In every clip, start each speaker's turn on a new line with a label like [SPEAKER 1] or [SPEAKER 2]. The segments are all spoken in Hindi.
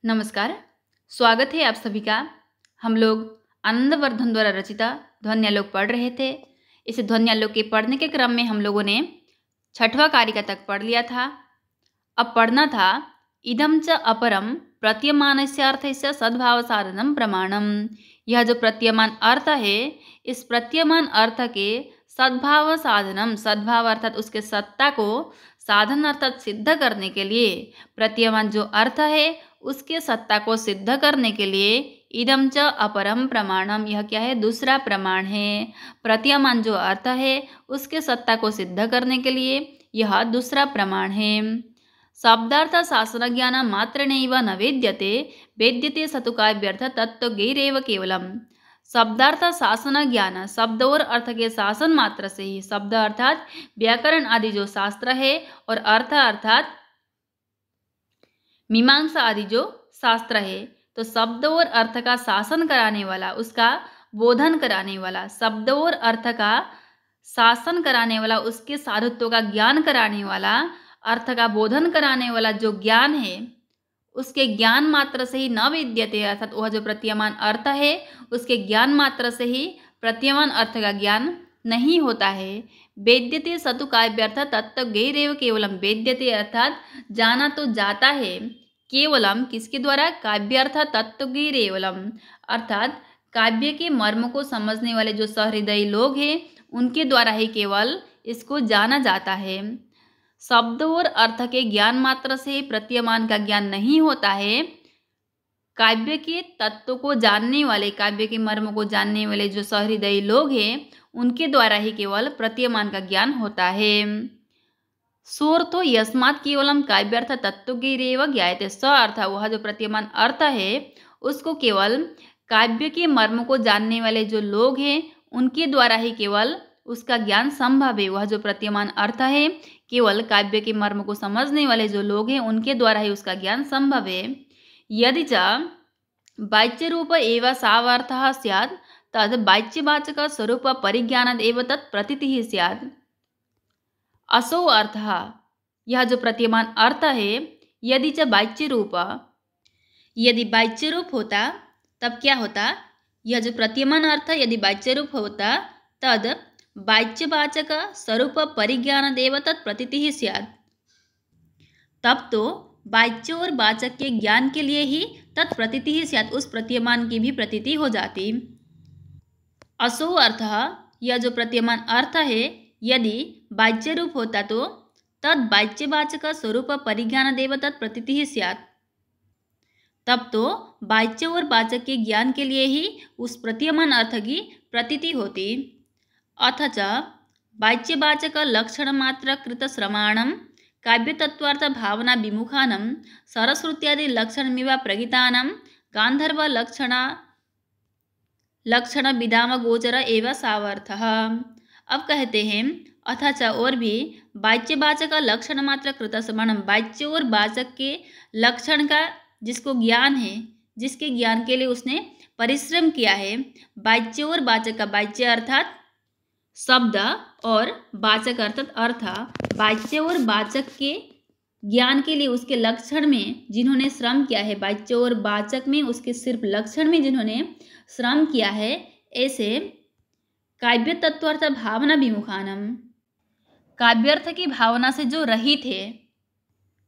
[SPEAKER 1] नमस्कार। स्वागत है आप सभी का। हम लोग आनंदवर्धन द्वारा रचिता ध्वन्यालोक पढ़ रहे थे। इस ध्वन्यालोक के पढ़ने के क्रम में हम लोगों ने छठवां कारिका तक पढ़ लिया था। अब पढ़ना था इदं च अपरम प्रतीयमानस्य अर्थस्य सद्भाव साधनम प्रमाणम। यह जो प्रतीयमान अर्थ है, इस प्रतीयमान अर्थ के सद्भाव साधनम, सद्भाव अर्थात उसके सत्ता को, साधन अर्थात सिद्ध करने के लिए, प्रतीयमान जो अर्थ है उसके सत्ता को सिद्ध करने के लिए इदं च अपरम प्रमाणम, यह क्या है? दूसरा प्रमाण है। प्रतीयमान जो अर्थ है उसके सत्ता को सिद्ध करने के लिए यह दूसरा प्रमाण है। शब्दार्थ शासन ज्ञान मात्रेणैव न वेद्यते, वेद्यते सतु काव्यार्थ तत्त्वज्ञैरेव केवलम। शब्दार्थ शासन ज्ञान, शब्द और अर्थ के शासन मात्र से ही, शब्द अर्थात व्याकरण आदि जो शास्त्र है, और अर्थ अर्थात मीमांसा आदि जो शास्त्र है, तो शब्द और अर्थ का शासन कराने वाला, उसका बोधन कराने वाला, शब्द और अर्थ का शासन कराने वाला, उसके साधुत्व का ज्ञान कराने वाला, अर्थ का बोधन कराने वाला जो ज्ञान है, उसके ज्ञान मात्र से ही न विद्यते, अर्थात वह जो प्रतीयमान अर्थ है उसके ज्ञान मात्र से ही प्रतीयमान अर्थ का ज्ञान नहीं होता है। वेद्यते सतु काव्यार्थ तत्त्वज्ञैरेव केवलम, वेद्यते अर्थात जाना तो जाता है, केवलम किसके द्वारा? काव्यार्थ तत्त्वज्ञैरेवलम, अर्थात काव्य के मर्म को समझने वाले जो सहृदयी लोग हैं उनके द्वारा ही केवल इसको जाना जाता है। शब्द और अर्थ के ज्ञान मात्र से प्रतीयमान का ज्ञान नहीं होता है। काव्य के तत्व को जानने वाले, काव्य के मर्म को जानने वाले जो सहृदयी लोग हैं उनके द्वारा ही केवल प्रतीयमान का ज्ञान होता है। सोर्थो यस्मात् केवलम काव्यार्थ तत्त्वज्ञैरेव ज्ञायते, स अर्थ, वह जो प्रतीयमान अर्थ है उसको केवल काव्य के मर्म को जानने वाले जो लोग हैं उनके द्वारा ही केवल उसका ज्ञान संभव है। वह जो प्रतीयमान अर्थ है केवल काव्य के मर्म को समझने वाले जो लोग हैं उनके द्वारा ही उसका ज्ञान संभव है। यदि च वाच्य रूप एव सावार्थः स्यात् तद वाच्यवाचक स्वरूप परिज्ञानाद् एव तत् प्रतीतिः स्यात्। असो अर्थः, यह जो प्रतीयमान अर्थ है, यदि च वाच्य रूप, यदि वाच्य रूप होता तब क्या होता? यह जो प्रतीयमान अर्थ यदि वाच्य रूप होता तद वाच्यवाचक स्वरूप परिज्ञानादेव तत् प्रतीतिः स्यात्, तब तो वाच्य और वाचक के ज्ञान के लिए ही तत्प्रतीतिः स्यात्, उस प्रतीयमान की भी प्रतीति हो जाती। असो अर्थः, यह जो प्रतीयमान अर्थ है यदि वाच्य रूप होता तो तद वाच्यवाचक स्वरूप परिज्ञानादेव तत् प्रतीतिः स्यात्, तब तो वाच्य और वाचक के ज्ञान के लिए ही उस प्रतीयमान अर्थ की प्रतीति होती। अथ च वाच्यवाचक लक्षण मात्र कृत श्रमाणं काव्यतत्त्वार्थ भावना विमुखानं सरस्वत्यादि लक्षणमिव प्रगितानं गांधर्व लक्षण विधाम गोचर एव सावर्थः। अब कहते हैं अथ च, और भी वाच्यवाचक लक्षण मात्र कृत श्रमाणं, वाच्य और वाचक के लक्षण का जिसको ज्ञान है, जिसके ज्ञान के लिए उसने परिश्रम किया है, वाच्य और वाचक का, वाच्य अर्थात शब्द और वाचक अर्थात अर्थ, वाच्य और वाचक के ज्ञान के लिए उसके लक्षण में जिन्होंने श्रम किया है, वाच्य और वाचक में उसके सिर्फ लक्षण में जिन्होंने श्रम किया है, ऐसे काव्य तत्वार्थ भावना विमुखानम, काव्यार्थ की भावना से जो रहित है,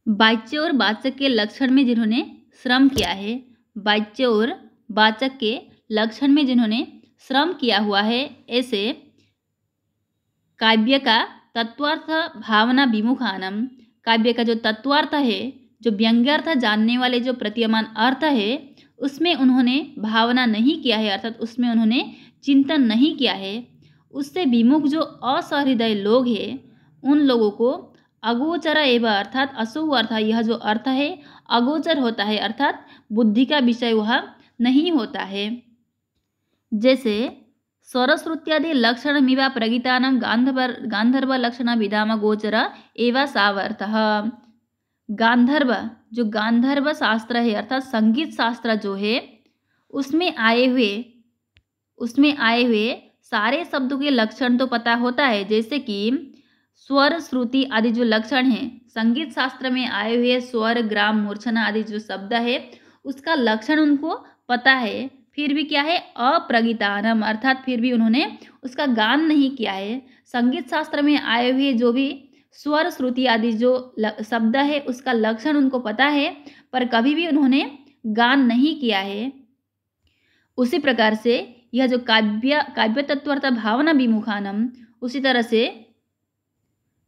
[SPEAKER 1] वाच्य और वाचक के लक्षण में जिन्होंने श्रम किया है, वाच्य और वाचक के लक्षण में जिन्होंने श्रम किया हुआ है, ऐसे काव्य का तत्वार्थ भावना विमुखानम, काव्य का जो तत्वार्थ है, जो व्यंग्यार्थ जानने वाले जो प्रतीयमान अर्थ है, उसमें उन्होंने भावना नहीं किया है, अर्थात उसमें उन्होंने चिंतन नहीं किया है। उससे विमुख जो असहृदय लोग हैं उन लोगों को अगोचर एवं, अर्थात असो अर्थ, यह जो अर्थ है अगोचर होता है, अर्थात बुद्धि का विषय वह नहीं होता है। जैसे सरस्वत्यादि लक्षणमिव प्रगितानं गांधर्व लक्षण विधाम गोचर एवं सावर्थः। गांधर्व, जो गांधर्व शास्त्र है अर्थात संगीत शास्त्र जो है, उसमें आए हुए सारे शब्दों के लक्षण तो पता होता है, जैसे कि स्वर श्रुति आदि जो लक्षण हैं, संगीत शास्त्र में आए हुए स्वर ग्राम मूर्छना आदि जो शब्द है उसका लक्षण उनको पता है, फिर भी क्या है अप्रगितानम, अर्थात फिर भी उन्होंने उसका गान नहीं किया है। संगीत शास्त्र में आए हुए जो भी स्वर श्रुति आदि जो शब्द है उसका लक्षण उनको पता है, पर कभी भी उन्होंने गान नहीं किया है। उसी प्रकार से यह जो काव्य तत्वार्थ भावना विमुखानम, उसी तरह से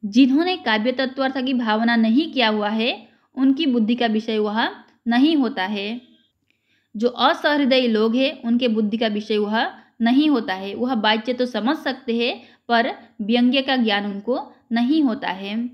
[SPEAKER 1] जिन्होंने काव्य तत्वार्थ की भावना नहीं किया हुआ है उनकी बुद्धि का विषय वह नहीं होता है। जो असहृदयी लोग हैं उनके बुद्धि का विषय वह नहीं होता है। वह वाच्य तो समझ सकते हैं पर व्यंग्य का ज्ञान उनको नहीं होता है।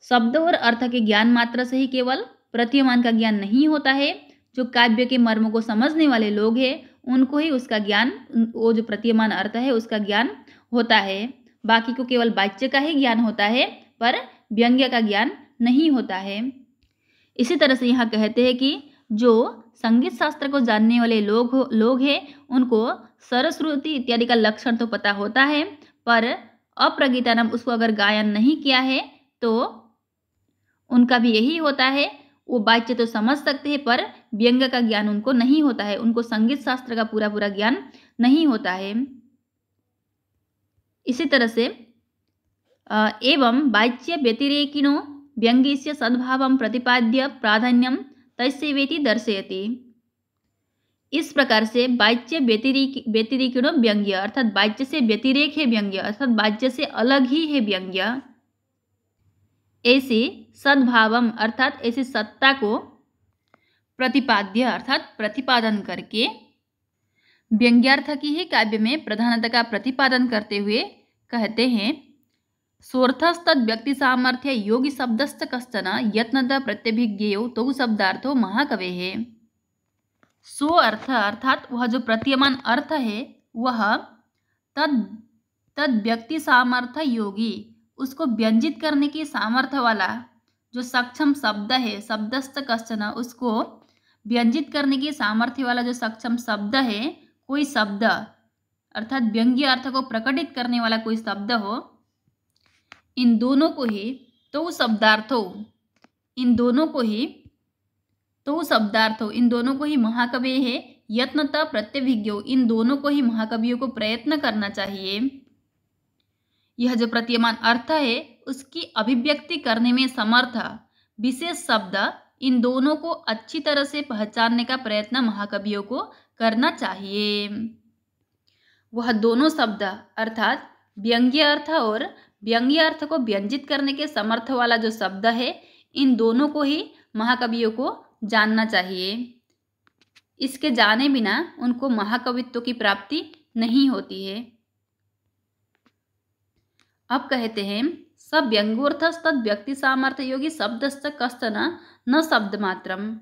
[SPEAKER 1] शब्द और अर्थ के ज्ञान मात्र से ही केवल प्रतीयमान का ज्ञान नहीं होता है। जो काव्य के मर्म को समझने वाले लोग हैं उनको ही उसका ज्ञान, वो जो प्रतीयमान अर्थ है उसका ज्ञान होता है। बाकी को केवल वाच्य का ही ज्ञान होता है पर व्यंग्य का ज्ञान नहीं होता है। इसी तरह से यहाँ कहते हैं कि जो संगीत शास्त्र को जानने वाले लोग हैं उनको सरस्वती इत्यादि का लक्षण तो पता होता है, पर अप्रगितानम उसको अगर गायन नहीं किया है तो उनका भी यही होता है। वो वाच्य तो समझ सकते हैं पर व्यंग्य का ज्ञान उनको नहीं होता है। उनको संगीत शास्त्र का पूरा ज्ञान नहीं होता है। इसी तरह से एवं वाच्य व्यतिरेकिनो व्यंग्यस्य सद्भावं प्रतिपाद्य प्राधान्यम तस्येवेति दर्शयति। इस प्रकार से वाच्य व्यतिरेकिनो व्यंग्य, अर्थात वाच्य से व्यतिरेक है व्यंग्य, अर्थात वाच्य से अलग ही है व्यंग्य। ऐसे सद्भावम अर्थात ऐसी सत्ता को प्रतिपाद्य अर्थात प्रतिपादन करके व्यंग्यार्थ की ही काव्य में प्रधानता का प्रतिपादन करते हुए कहते हैं सोर्थस्तद व्यक्ति सामर्थ्य योगी शब्दस्त कश्चन यत्नतः प्रत्यभिज्ञेयो तो शब्दार्थो महाकवे है। सो अर्थ अर्थात वह जो प्रतीयमान अर्थ है वह तद व्यक्ति सामर्थ्य योगी, उसको व्यंजित करने की सामर्थ्य वाला जो सक्षम शब्द है, शब्दस्त कश्चन, उसको व्यंजित करने की सामर्थ्य वाला जो सक्षम शब्द है, कोई शब्द अर्थात व्यंग्य अर्थ को प्रकटित करने वाला कोई शब्द हो, इन दोनों को ही तो शब्दार्थो, इन दोनों को ही महाकवि है। यत्नतः प्रत्यभिज्ञो, इन दोनों को ही महाकवियों को प्रयत्न करना चाहिए। यह जो प्रतीयमान अर्थ है उसकी अभिव्यक्ति करने में समर्थ विशेष शब्द, इन दोनों को अच्छी तरह से पहचानने का प्रयत्न महाकवियों को करना चाहिए। वह दोनों शब्द अर्थात व्यंग्य अर्थ और व्यंग्य अर्थ को व्यंजित करने के समर्थ वाला जो शब्द है, इन दोनों को ही महाकवियों को जानना चाहिए। इसके जाने बिना उनको महाकवित्व की प्राप्ति नहीं होती है। अब कहते हैं सब व्यंग्योर्थस्तद व्यक्ति सामर्थ्य योगी शब्दस्त कश्चन न शब्द मात्रम।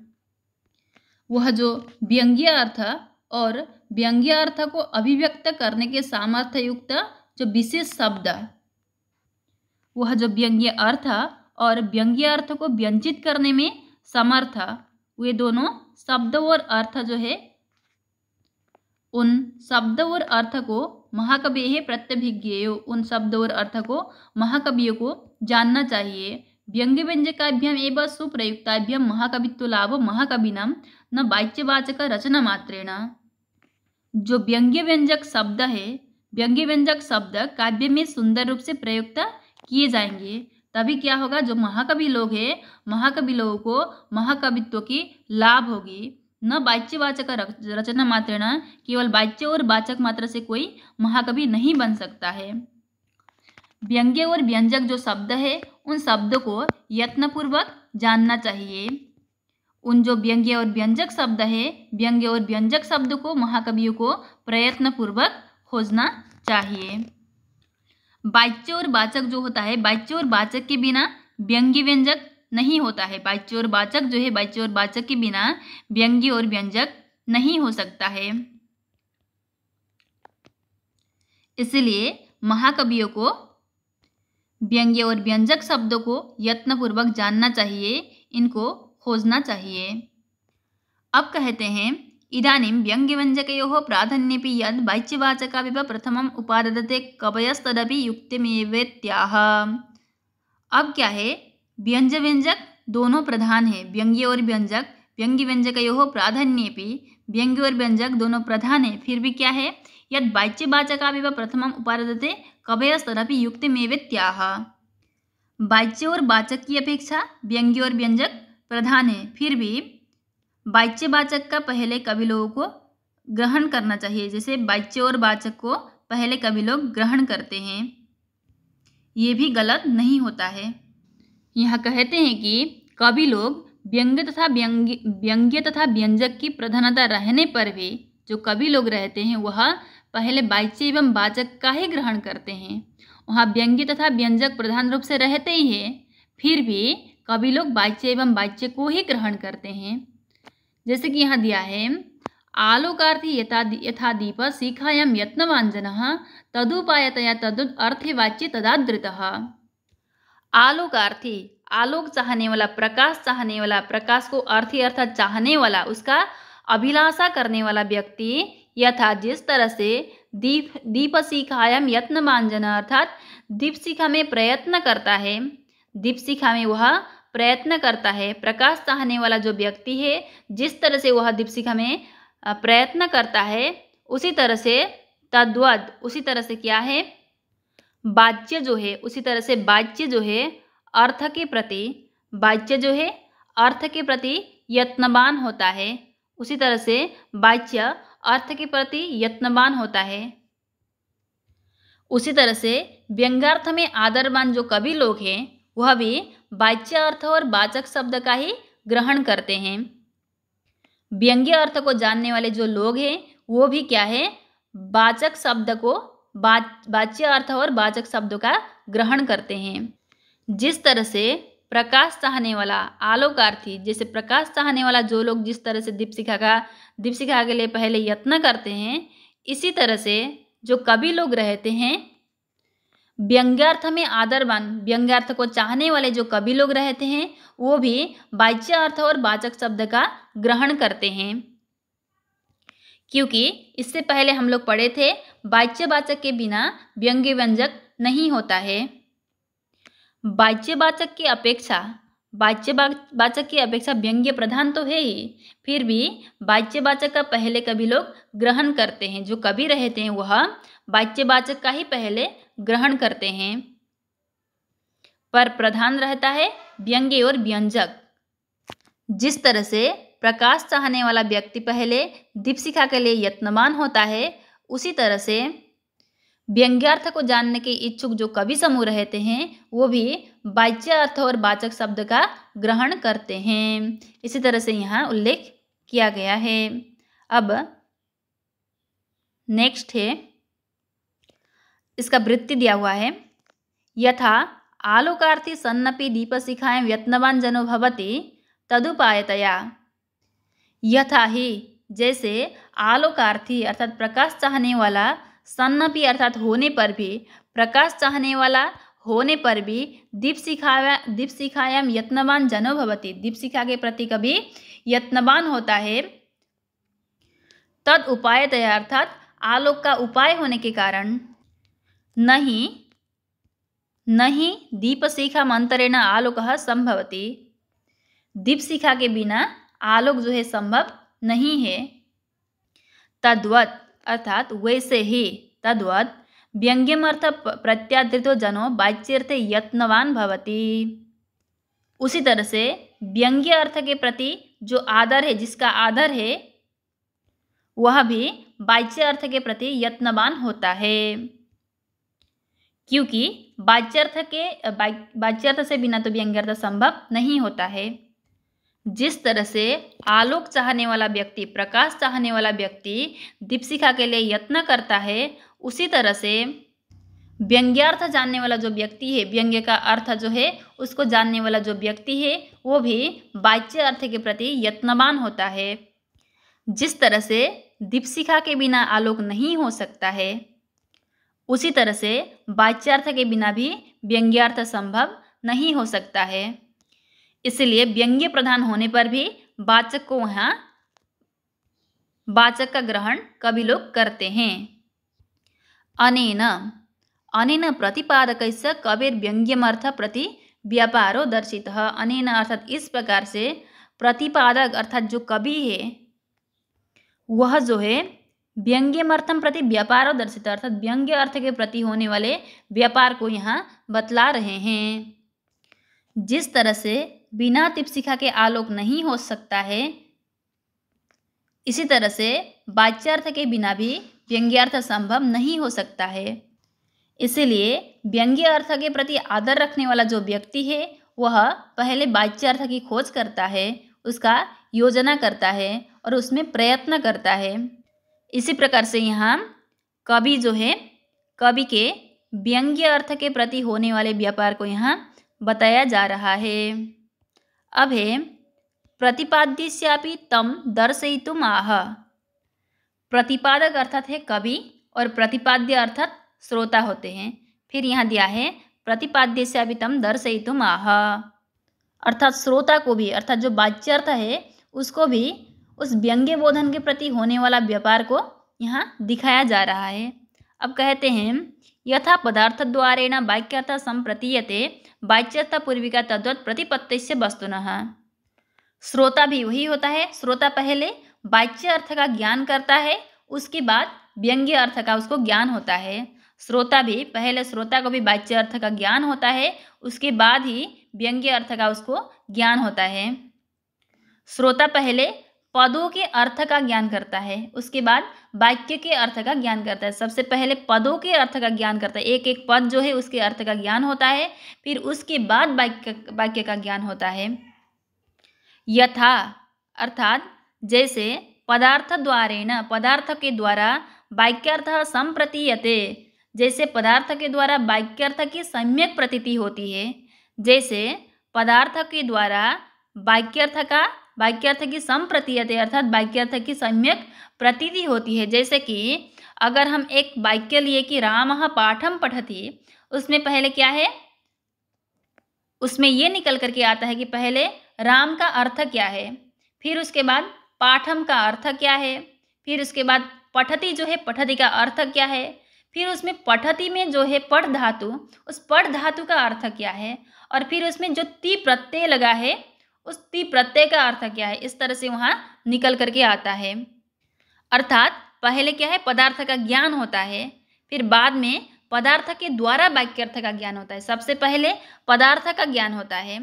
[SPEAKER 1] वह जो व्यंग्य अर्थ और व्यंग्य अर्थ को अभिव्यक्त करने के सामर्थ्य युक्त जो विशेष शब्द, वह जो व्यंग्य अर्थ और व्यंग्य अर्थ को व्यंजित करने में समर्थ, वे दोनों शब्द और अर्थ जो है, उन शब्द और अर्थ को महाकवि है प्रत्यभिज्ञेयो, उन शब्द और अर्थ को महाकवियों को जानना चाहिए। व्यंग्य व्यंजकाभ्याम एवं सुप्रयुक्ताभ्याम महाकवित्व लाभो महाकविनाम न वाच्यवाचक रचना मात्रेण। जो व्यंग्य व्यंजक शब्द है, व्यंग्य व्यंजक शब्द काव्य में सुंदर रूप से प्रयुक्त किए जाएंगे, तभी क्या होगा, जो महाकवि लोग हैं, महाकवि लोगों को महाकवित्व की लाभ होगी। न वाच्यवाचक रचना मात्रेण, केवल वाच्य और वाचक मात्र से कोई महाकवि नहीं बन सकता है। व्यंग्य और व्यंजक जो शब्द है उन शब्दों को यत्नपूर्वक जानना चाहिए। उन जो व्यंग्य और व्यंजक शब्द है, व्यंग्य और व्यंजक शब्द को महाकवियों को प्रयत्नपूर्वक खोजना चाहिए। वाच्य और वाचक जो होता है, वाच्य और वाचक के बिना व्यंग्य व्यंजक नहीं होता है। वाच्य और वाचक जो है, वाच्य और वाचक के बिना व्यंग्य और व्यंजक नहीं हो सकता है। इसलिए महाकवियों को व्यंग्य और व्यंजक शब्दों को यत्नपूर्वक जानना चाहिए, इनको खोजना चाहिए। अब कहते हैं इदानीं व्यंग्यव्यंजकयोः प्राधान्येपि यद् वाच्यवाचकाविव प्रथमम् उपाददते कवयस्तदपि युक्तिमेवेत्याह। अब क्या है, व्यंग्य व्यंजक दोनों प्रधान है, व्यंग्य और व्यंजक व्यंग्य व्यंजकयोः प्राधान्येपि व्यंग्य और व्यंजक दोनों प्रधान है, फिर भी क्या है, यद वाच्यवाचकाविव प्रथमम् उपादते कवयस्तदपि युक्तिमेवेत्याह। वाच्य और वाचक की अपेक्षा व्यंग्य और व्यंजक प्रधान है, फिर भी वाच्यवाचक का पहले कवि लोगों को ग्रहण करना चाहिए। जैसे वाच्य और वाचक को पहले कवि लोग ग्रहण करते हैं, ये भी गलत नहीं होता है। यहाँ कहते हैं कि कवि लोग व्यंग्य तथा व्यंजक की प्रधानता रहने पर भी जो कवि लोग रहते हैं वह पहले वाच्य एवं वाचक का ही ग्रहण करते हैं। वहाँ व्यंग्य तथा व्यंजक प्रधान रूप से रहते ही हैं, फिर भी कवि लोग वाच्य एवं वाच्य को ही ग्रहण करते हैं। जैसे कि यहाँ दिया है, आलोकार्थी यथा दीप शिखायां यत्नवान् जनः तदुपायतया तदुद अर्थे वाच्य तदादृतः। आलोकार्थी, आलोक चाहने वाला, प्रकाश चाहने वाला, प्रकाश को अर्थी अर्थात चाहने वाला, उसका अभिलाषा करने वाला व्यक्ति यथा जिस तरह से दीप शिखायां यत्नवान् जनः अर्थात दीप शिखा में प्रयत्न करता है, दीप शिखा में वह प्रयत्न करता है। प्रकाश चाहने वाला जो व्यक्ति है जिस तरह से वह दीप शिखा में प्रयत्न करता है, उसी तरह से तद्वद, उसी तरह से क्या है, वाच्य जो है, उसी तरह से वाच्य जो है अर्थ के प्रति, वाच्य जो है अर्थ के प्रति यत्नवान होता है, उसी तरह से वाच्य अर्थ के प्रति यत्नवान होता है। उसी तरह से व्यंग्यार्थ में आदरवान जो कवि लोग हैं वह भी वाच्य अर्थ और वाचक शब्द का ही ग्रहण करते हैं। व्यंग्य अर्थ को जानने वाले जो लोग हैं वो भी क्या है, वाचक शब्द को, वाच्य अर्थ और वाचक शब्दों का ग्रहण करते हैं। जिस तरह से प्रकाश चाहने वाला आलोकार्थी, जैसे प्रकाश चाहने वाला जो लोग जिस तरह से दीपशिखा के लिए पहले यत्न करते हैं, इसी तरह से जो कवि लोग रहते हैं व्यंग्यार्थ में आदरवान, व्यंग्यार्थ को चाहने वाले जो कवि लोग रहते हैं वो भी वाच्य अर्थ और वाचक शब्द का ग्रहण करते हैं। क्योंकि इससे पहले हम लोग पढ़े थे वाच्य वाचक के बिना व्यंग्य व्यंजक नहीं होता है। वाच्य वाचक की अपेक्षा व्यंग्य प्रधान तो है ही, फिर भी वाच्य वाचक का पहले कवि लोग ग्रहण करते हैं। जो कवि रहते हैं वह वाच्य वाचक का ही पहले ग्रहण करते हैं, पर प्रधान रहता है व्यंग्य और व्यंजक। जिस तरह से प्रकाश चाहने वाला व्यक्ति पहले दीपशिखा के लिए यत्नवान होता है, उसी तरह से व्यंग्यार्थ को जानने के इच्छुक जो कवि समूह रहते हैं वो भी वाच्य अर्थ और वाचक शब्द का ग्रहण करते हैं। इसी तरह से यहाँ उल्लेख किया गया है। अब नेक्स्ट है, इसका वृत्ति दिया हुआ है, यथा आलोकार्थी सन्नपि दीपशिखायां यत्नवान् जनो भवति तदुपायतया। यथा ही, जैसे आलोकार्थी अर्थात प्रकाश चाहने वाला, सन्नपि अर्थात होने पर भी, प्रकाश चाहने वाला होने पर भी दीपशिखायां यत्नवान् जनो भवति, दीपशिखा के प्रति कभी यत्नवान होता है। तद उपायतया अर्थात आलोक का उपाय होने के कारण, नहीं दीपशिखा मंतरेण आलोकः संभवति, दीपशिखा के बिना आलोक जो है संभव नहीं है। तद्वत् अर्थात वैसे ही, तद्वत् व्यंग्यमर्थ प्रत्यादृतो जनो वाच्यर्थे यत्नवान भवति। उसी तरह से व्यंग्य अर्थ के प्रति जो आदर है, जिसका आदर है, वह भी वाच्य अर्थ के प्रति यत्नवान होता है। क्योंकि वाच्यार्थ से बिना तो व्यंग्यार्थ संभव नहीं होता है। जिस तरह से आलोक चाहने वाला व्यक्ति, प्रकाश चाहने वाला व्यक्ति दीपशिखा के लिए यत्न करता है, उसी तरह से व्यंग्यार्थ जानने वाला जो व्यक्ति है, व्यंग्य का अर्थ जो है उसको जानने वाला जो व्यक्ति है वो भी वाच्य अर्थ के प्रति यत्नवान होता है। जिस तरह से दीपशिखा के बिना आलोक नहीं हो सकता है, उसी तरह से वाच्यार्थ के बिना भी व्यंग्यार्थ संभव नहीं हो सकता है। इसलिए व्यंग्य प्रधान होने पर भी वाचक को वहाँ वाचक का ग्रहण कवि लोग करते हैं। अनेन प्रतिपादकस्य कविर्व्यंग्यमर्थ प्रति व्यापारो दर्शितः। अनेन अर्थात इस प्रकार से प्रतिपादक अर्थात जो कवि है वह जो है व्यंग्यमर्थम प्रति व्यापार दर्शित अर्थात व्यंग्य अर्थ के प्रति होने वाले व्यापार को यहाँ बतला रहे हैं। जिस तरह से बिना दीपशिखा के आलोक नहीं हो सकता है, इसी तरह से वाच्यार्थ के बिना भी व्यंग्यार्थ संभव नहीं हो सकता है। इसलिए व्यंग्य अर्थ के प्रति आदर रखने वाला जो व्यक्ति है वह पहले वाच्यार्थ की खोज करता है, उसका योजना करता है और उसमें प्रयत्न करता है। इसी प्रकार से यहाँ कवि जो है, कवि के व्यंग्य अर्थ के प्रति होने वाले व्यापार को यहाँ बताया जा रहा है। अब है प्रतिपाद्यस्यापि तम दर्शयितुम आह। प्रतिपादक अर्थात है कवि और प्रतिपाद्य अर्थात श्रोता होते हैं। फिर यहाँ दिया है प्रतिपाद्यस्यापि तम दर्शयितुम आह, अर्थात श्रोता को भी अर्थात जो वाच्यार्थ है उसको भी उस व्यंग्य बोधन के प्रति होने वाला व्यापार को यहाँ दिखाया जा रहा है। अब कहते हैं यथा पदार्थ द्वारेण वाक्यार्थ संप्रतीयते वाच्यार्थ पूर्विका तद्वत् प्रतिपत्तिस्य वस्तुनः। श्रोता भी वही होता है, श्रोता पहले वाच्य अर्थ का ज्ञान करता है, उसके बाद व्यंग्य अर्थ का उसको ज्ञान होता है। श्रोता भी पहले, श्रोता को भी वाच्य अर्थ का ज्ञान होता है, उसके बाद ही व्यंग्य अर्थ का उसको ज्ञान होता है। श्रोता पहले पदों के अर्थ का ज्ञान करता है, उसके बाद वाक्य के अर्थ का ज्ञान करता है। सबसे पहले पदों के अर्थ का ज्ञान करता है, एक एक पद जो है उसके अर्थ का ज्ञान होता है, फिर उसके बाद वाक्य का ज्ञान होता है। यथा अर्थात जैसे पदार्थ द्वारेण, पदार्थ के द्वारा वाक्यार्थ संप्रतीयते, जैसे पदार्थ के द्वारा वाक्यार्थ की सम्यक प्रतीति होती है, जैसे पदार्थ के द्वारा वाक्यार्थ की संप्रतीयते अर्थात वाक्यार्थ की सम्यक प्रतीति होती है। जैसे कि अगर हम एक वाक्य लिए कि रामः पाठम पठति, उसमें पहले क्या है, उसमें ये निकल करके आता है कि पहले राम का अर्थ क्या है, फिर उसके बाद पाठम का अर्थ क्या है, फिर उसके बाद पठति जो है पठति का अर्थ क्या है, फिर उसमें पठति में जो है पठ धातु, उस पठ धातु का अर्थ क्या है, और फिर उसमें जो ती प्रत्यय लगा है उस ती प्रत्यय का अर्थ क्या है। इस तरह से वहाँ निकल करके आता है। अर्थात पहले क्या है, पदार्थ का ज्ञान होता है, फिर बाद में पदार्थ के द्वारा वाक्यार्थ का ज्ञान होता है। सबसे पहले पदार्थ का ज्ञान होता है,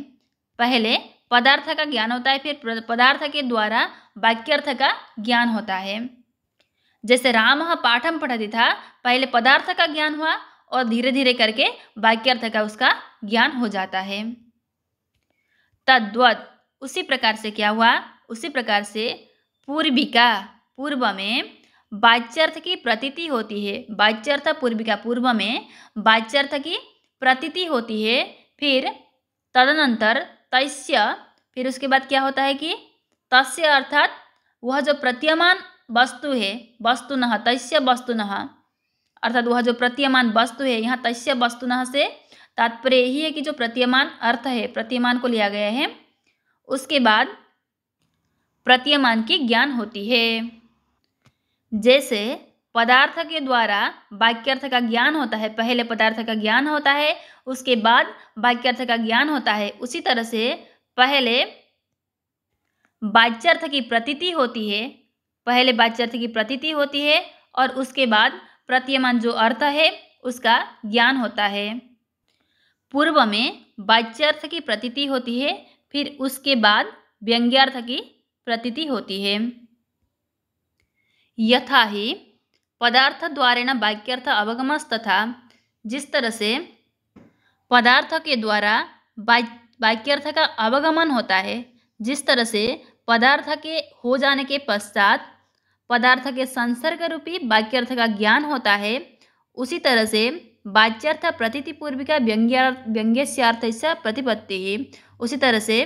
[SPEAKER 1] पहले पदार्थ का ज्ञान होता है, फिर पदार्थ के द्वारा वाक्यार्थ का ज्ञान होता है। जैसे रामः पाठम पठति था, पहले पदार्थ का ज्ञान हुआ और धीरे धीरे करके वाक्यार्थ का उसका ज्ञान हो जाता है। तद्वत् उसी प्रकार से क्या हुआ, उसी प्रकार से पूर्विका, पूर्व में वाच्यार्थ की प्रतीति होती है, वाच्यार्थ पूर्विका, पूर्व में वाच्यार्थ की प्रतीति होती है। फिर तदनंतर तस्य, फिर उसके बाद क्या होता है कि तस्य अर्थात वह जो प्रतीयमान वस्तु है, वस्तुनः तस्य वस्तुनः अर्थात वह जो प्रतीयमान वस्तु है, यहाँ तस्य वस्तुनः से तात्पर्य यही है कि जो प्रतीयमान अर्थ है, प्रतीयमान को लिया गया है, उसके बाद प्रतीयमान की ज्ञान होती है। जैसे पदार्थ के द्वारा वाक्यार्थ का ज्ञान होता है, पहले पदार्थ का ज्ञान होता है, उसके बाद वाक्यार्थ का ज्ञान होता है, उसी तरह से पहले वाच्यार्थ की प्रतीति होती है, पहले वाच्यार्थ की प्रतीति होती है और उसके बाद प्रतीयमान जो अर्थ है उसका ज्ञान होता है। पूर्व में वाच्यार्थ की प्रतीति होती है, फिर उसके बाद व्यंग्यार्थ की प्रतीति होती है। यथा ही पदार्थ द्वारेण वाक्यार्थ अवगमस्तथा, जिस तरह से पदार्थ के द्वारा वाक्यार्थ का अवगमन होता है, जिस तरह से पदार्थ के हो जाने के पश्चात पदार्थ के संसर्ग रूपी वाक्यार्थ का ज्ञान होता है, उसी तरह से वाच्यार्थ प्रतीति पूर्विका व्यंग्यस्यार्थस्य प्रतिपत्ति। उसी तरह से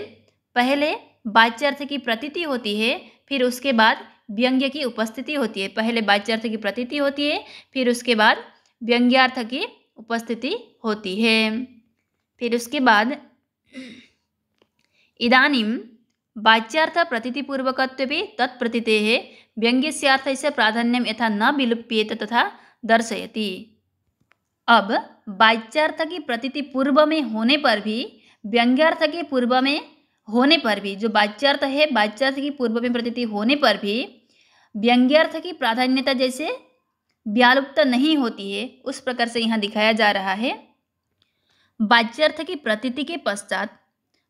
[SPEAKER 1] पहले वाच्यार्थ की प्रतीति होती है, फिर उसके बाद व्यंग्य की उपस्थिति होती है। पहले वाच्यार्थ की प्रतीति होती है, फिर उसके बाद व्यंग्यार्थ की उपस्थिति होती है। फिर उसके बाद इदानीं वाच्यार्थ प्रतीतिपूर्वकत्वे तत्प्रतीतेः व्यंग्यस्यार्थस्य प्राधान्यं यथा न विलुप्येत तथा दर्शयति। अब वाच्यार्थ की प्रतीति पूर्व में होने पर भी व्यंग्यार्थ के पूर्व में होने पर भी, जो वाच्यार्थ है, वाच्यार्थ की पूर्व में प्रतीति होने पर भी व्यंग्यार्थ की प्राधान्यता जैसे व्यालुप्त नहीं होती है, उस प्रकार से यहाँ दिखाया जा रहा है। वाच्यार्थ की प्रतीति के पश्चात,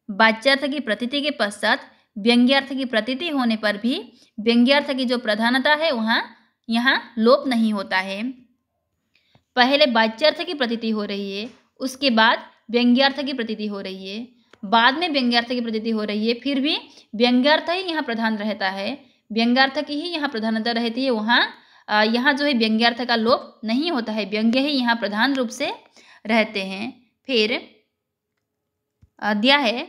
[SPEAKER 1] वाच्यार्थ की प्रतीति के पश्चात व्यंग्यार्थ की प्रतीति होने पर भी व्यंग्यार्थ की जो प्रधानता है वहाँ यहाँ लोप नहीं होता है। पहले वाच्यार्थ की प्रतीति हो रही है, उसके बाद व्यंग्यार्थ की प्रतीति हो रही है, बाद में व्यंग्यार्थ की प्रतीति हो रही है, फिर भी व्यंग्यार्थ ही यहाँ प्रधान रहता है, व्यंग्यार्थ की ही यहाँ प्रधानता रहती है। वहाँ यहाँ जो है व्यंग्यार्थ का लोप नहीं होता है, व्यंग्य ही यहाँ प्रधान रूप से रहते हैं। फिर दिया है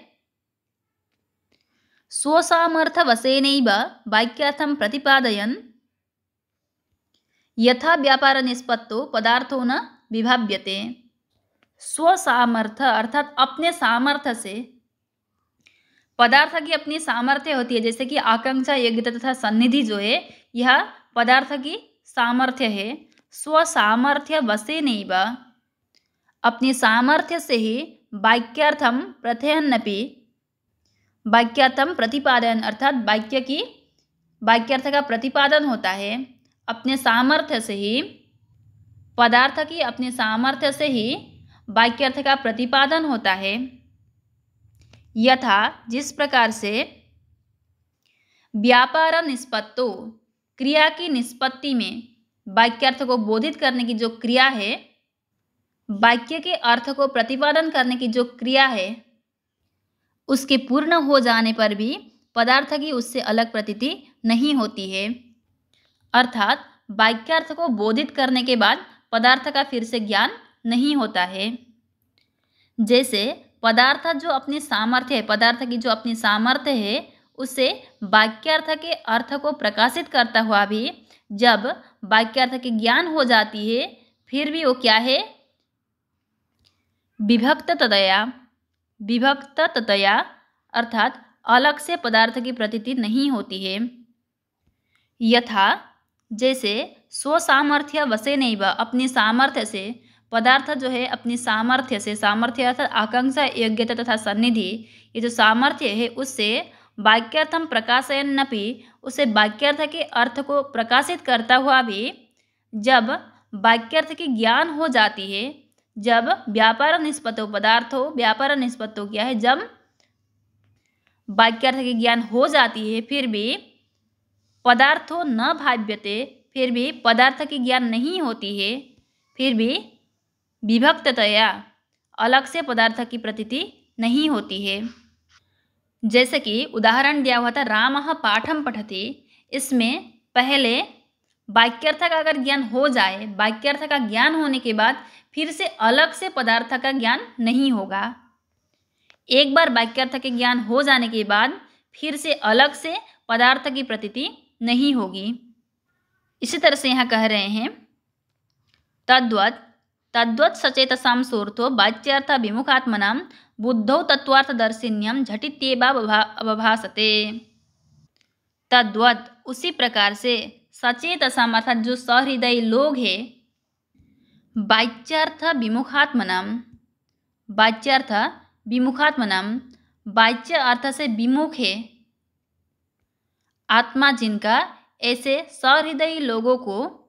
[SPEAKER 1] स्वसामर्थ्यवशेनैव वाक्यार्थं प्रतिपादयन् यथा व्यापार निष्पत्तो पदार्थो न विभाव्यते। स्वसामर्थ्य अर्थात अपने सामर्थ्य से, पदार्थ की अपनी सामर्थ्य होती है, जैसे कि आकांक्षा, योग्यता तथा सन्निधि जो है यह पदार्थ की सामर्थ्य है। स्वसामर्थ्य वशेनैव, अपनी सामर्थ्य से ही वाक्यार्थम प्रथयन्नपि, वाक्यार्थम प्रतिपादन अर्थात वाक्यार्थ का प्रतिपादन होता है अपने सामर्थ्य से ही, पदार्थ की अपने सामर्थ्य से ही वाक्यार्थ का प्रतिपादन होता है। यथा, जिस प्रकार से व्यापार निष्पत्तो, क्रिया की निष्पत्ति में वाक्यार्थ को बोधित करने की जो क्रिया है, वाक्य के अर्थ को प्रतिपादन करने की जो क्रिया है, उसके पूर्ण हो जाने पर भी पदार्थ की उससे अलग प्रतीति नहीं होती है। अर्थात वाक्यार्थ को बोधित करने के बाद पदार्थ का फिर से ज्ञान नहीं होता है। जैसे पदार्थ जो अपनी सामर्थ्य है, पदार्थ की जो अपनी सामर्थ्य है, उसे वाक्यार्थ के अर्थ को प्रकाशित करता हुआ भी जब वाक्यार्थ की ज्ञान हो जाती है, फिर भी वो क्या है, विभक्ततया अर्थात अलग से पदार्थ की प्रतीति नहीं होती है। यथा, जैसे स्वसामर्थ्य वशेनैव, अपनी सामर्थ्य से, पदार्थ जो है अपनी सामर्थ्य से, सामर्थ्य अर्थात आकांक्षा, योग्यता तथा सन्निधि, ये जो सामर्थ्य है उससे वाक्यार्थम प्रकाशयन्नपि, उसे वाक्यार्थ के अर्थ को प्रकाशित करता हुआ भी जब वाक्यार्थ की ज्ञान हो जाती है, जब व्यापार निष्पत्तो पदार्थो, व्यापार निष्पत्तो क्या है, जब वाक्यार्थ की ज्ञान हो जाती है, फिर भी पदार्थो न भाव्यते, फिर भी पदार्थ की ज्ञान नहीं होती है, फिर भी विभक्ततया अलग से पदार्थ की प्रतीति नहीं होती है। जैसे कि उदाहरण दिया हुआ था, रामः पाठं पठति, इसमें पहले वाक्यार्थ का अगर ज्ञान हो जाए, वाक्यार्थ का ज्ञान होने के बाद फिर से अलग से पदार्थ का ज्ञान नहीं होगा। एक बार वाक्यार्थ के ज्ञान हो जाने के बाद फिर से अलग से पदार्थ की प्रतीति नहीं होगी। इसी तरह से यहाँ कह रहे हैं, तद्वत् सचेतसां सोऽर्थो वाच्यार्थ विमुखात्मनां बुद्धौ तत्त्वार्थदर्शिन्यं झटित्येवावभासते। तद्वत्, उसी प्रकार से, सचेतसां अर्थात जो सहृदयी लोग हैं, वाच्यार्थ विमुखात्मनां, वाच्यार्थ विमुखात्मनां, वाच्य अर्थ से विमुख है आत्मा जिनका, ऐसे सहृदयी लोगों को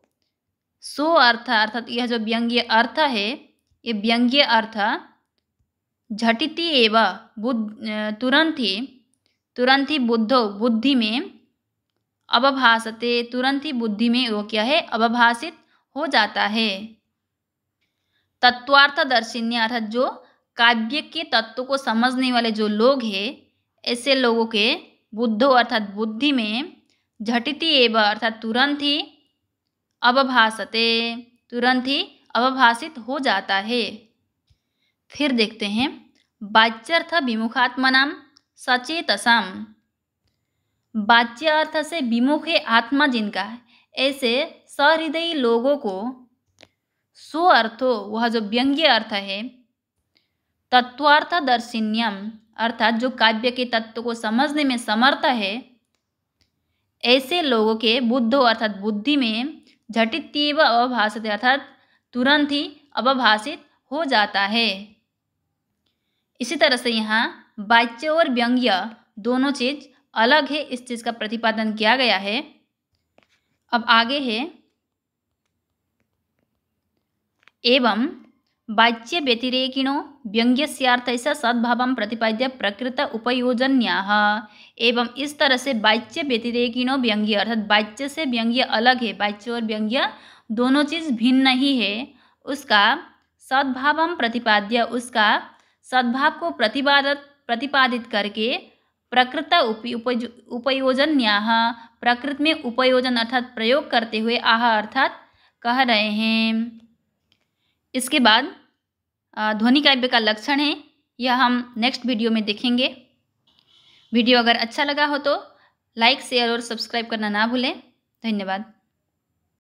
[SPEAKER 1] सो अर्थ अर्थात यह जो व्यंग्य अर्थ है, ये व्यंग्य अर्थ झटिति एव तुरंत ही बुद्धो, बुद्धि में, अवभासते, तुरंत ही बुद्धि में वो क्या है, अवभाषित हो जाता है। तत्वार्थदर्शिन्य अर्थात जो काव्य के तत्व को समझने वाले जो लोग हैं, ऐसे लोगों के बुद्धो अर्थात बुद्धि में, झटिति एव अर्थात तुरंत ही, अवभासते, तुरंत ही अवभाषित हो जाता है। फिर देखते हैं, वाच्यार्थ विमुखात्मनां सचेतसां, वाच्य अर्थ से विमुख है आत्मा जिनका, ऐसे सहृदयी लोगों को सो अर्थो, वह जो व्यंग्य अर्थ है, तत्वार्थदर्शिन्यम अर्थात जो काव्य के तत्व को समझने में समर्थ है, ऐसे लोगों के बुद्धो अर्थात बुद्धि में, झटित्येव अवभासते अर्थात तुरंत ही अवभाषित हो जाता है। इसी तरह से यहाँ वाच्य और व्यंग्य दोनों चीज अलग है, इस चीज का प्रतिपादन किया गया है। अब आगे है एवं वाच्य व्यतिरेकिणो व्यंग्यस्यार्थस्य सद्भावं प्रतिपाद्य प्रकृत उपयोजन्याः। एवं इस तरह से वाच्य व्यतिरेकिणो व्यंग्य अर्थात वाच्य से व्यंग्य अलग है, वाच्य और व्यंग्य दोनों चीज भिन्न ही है, उसका सद्भावं प्रतिपाद्य उसका सद्भाव को प्रतिपादित करके प्रकृत उपयोजन्याः प्रकृत में उपयोजन अर्थात प्रयोग करते हुए आह अर्थात कह रहे हैं। इसके बाद ध्वनि काव्य का लक्षण है, यह हम नेक्स्ट वीडियो में देखेंगे। वीडियो अगर अच्छा लगा हो तो लाइक शेयर और सब्सक्राइब करना ना भूलें। धन्यवाद।